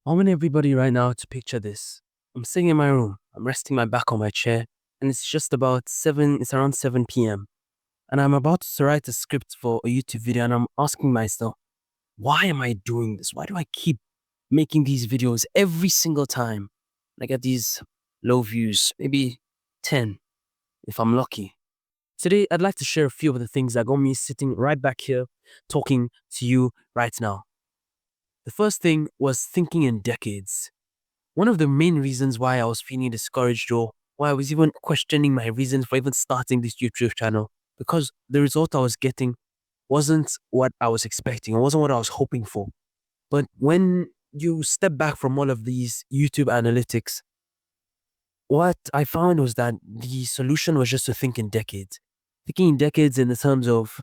I want everybody right now to picture this. I'm sitting in my room, I'm resting my back on my chair, and it's around 7 p.m. And I'm about to write a script for a YouTube video, and I'm asking myself, why am I doing this? Why do I keep making these videos every single time? I get these low views, maybe 10 if I'm lucky. Today, I'd like to share a few of the things that got me sitting right back here talking to you right now. The first thing was thinking in decades. One of the main reasons why I was feeling discouraged or why I was even questioning my reasons for even starting this YouTube channel, because the result I was getting wasn't what I was expecting. It wasn't what I was hoping for. But when you step back from all of these YouTube analytics, what I found was that the solution was just to think in decades. Thinking in decades in the terms of,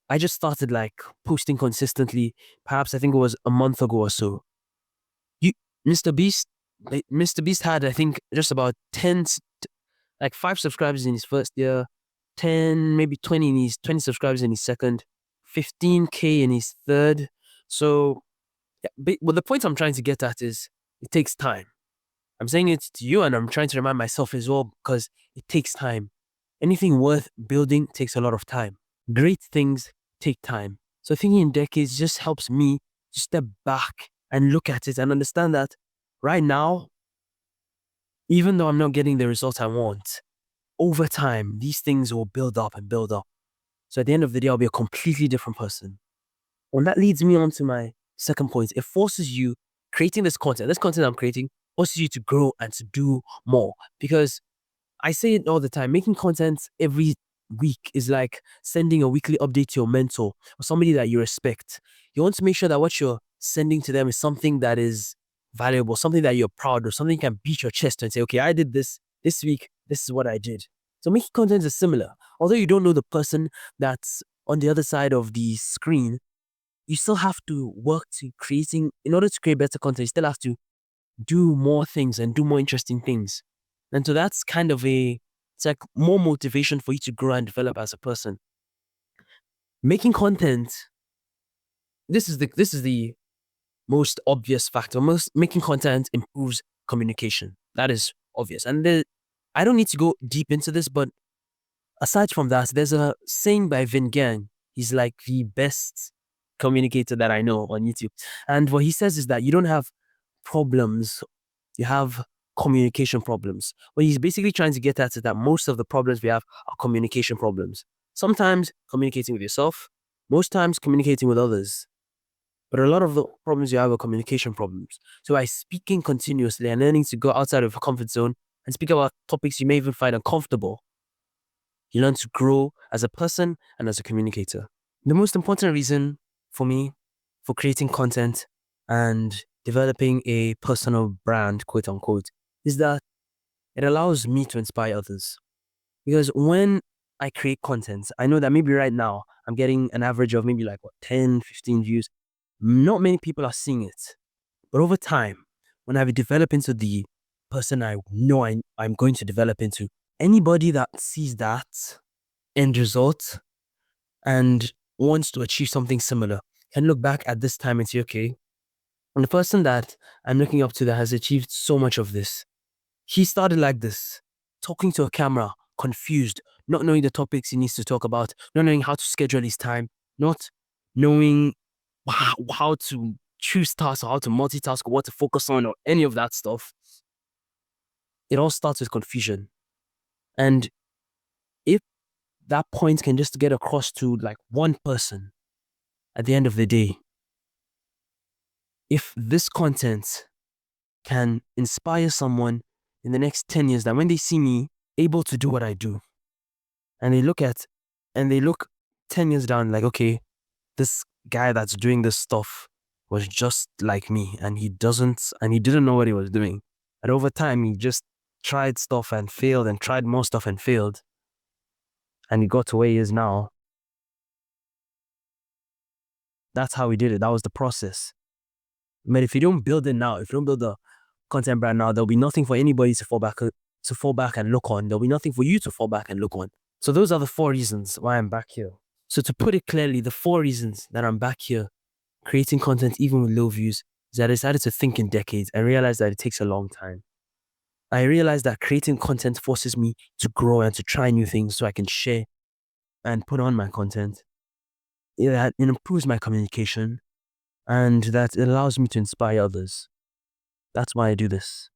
I just started like posting consistently, perhaps I think it was a month ago or so. You, Mr. Beast, Mr. Beast had, I think, just about 5 subscribers in his first year, 10, maybe 20 subscribers in his second, 15K in his third. So, yeah, but the point I'm trying to get at is it takes time. I'm saying it to you and I'm trying to remind myself as well because it takes time. Anything worth building takes a lot of time. Great things take time. So thinking in decades just helps me to step back and look at it and understand that right now, even though I'm not getting the results I want, over time, these things will build up and build up. So at the end of the day, I'll be a completely different person. And that leads me on to my second point. It forces you, creating this content I'm creating, forces you to grow and to do more. Because I say it all the time, making content every week is like sending a weekly update to your mentor or somebody that you respect. You want to make sure that what you're sending to them is something that is valuable, something that you're proud of, something you can beat your chest and say, okay, I did this week, this is what I did. So making content is similar. Although you don't know the person that's on the other side of the screen, you still have to work to creating, in order to create better content, you still have to do more things and do more interesting things. And so that's kind of it's like more motivation for you to grow and develop as a person. Making content, this is the most obvious factor. Making content improves communication. That is obvious. And I don't need to go deep into this, but aside from that, there's a saying by Vin Gang. He's like the best communicator that I know on YouTube. And what he says is that you don't have problems, you have communication problems. What he's basically trying to get at is that most of the problems we have are communication problems. Sometimes communicating with yourself, most times communicating with others. But a lot of the problems you have are communication problems. So by speaking continuously and learning to go outside of your comfort zone and speak about topics you may even find uncomfortable, you learn to grow as a person and as a communicator. The most important reason for me for creating content and developing a personal brand, quote unquote, is that it allows me to inspire others. Because when I create content, I know that maybe right now I'm getting an average of maybe 10, 15 views. Not many people are seeing it. But over time, when I develop into the person I know I'm going to develop into, anybody that sees that end result and wants to achieve something similar can look back at this time and say, okay, and the person that I'm looking up to that has achieved so much of this, he started like this, talking to a camera, confused, not knowing the topics he needs to talk about, not knowing how to schedule his time, not knowing how to choose tasks or how to multitask or what to focus on or any of that stuff. It all starts with confusion. And if that point can just get across to like one person at the end of the day, if this content can inspire someone in the next 10 years, that when they see me able to do what I do, and they look 10 years down, like, okay, this guy that's doing this stuff was just like me and he didn't know what he was doing. And over time, he just tried stuff and failed and tried more stuff and failed. And he got to where he is now. That's how he did it. That was the process. But if you don't build it now, if you don't build a content brand now, there'll be nothing for anybody to fall back and look on. There'll be nothing for you to fall back and look on. So those are the 4 reasons why I'm back here. So to put it clearly, the 4 reasons that I'm back here creating content even with low views is I decided to think in decades. I realized that it takes a long time. I realized that creating content forces me to grow and to try new things so I can share and put on my content. It improves my communication and that it allows me to inspire others. That's why I do this.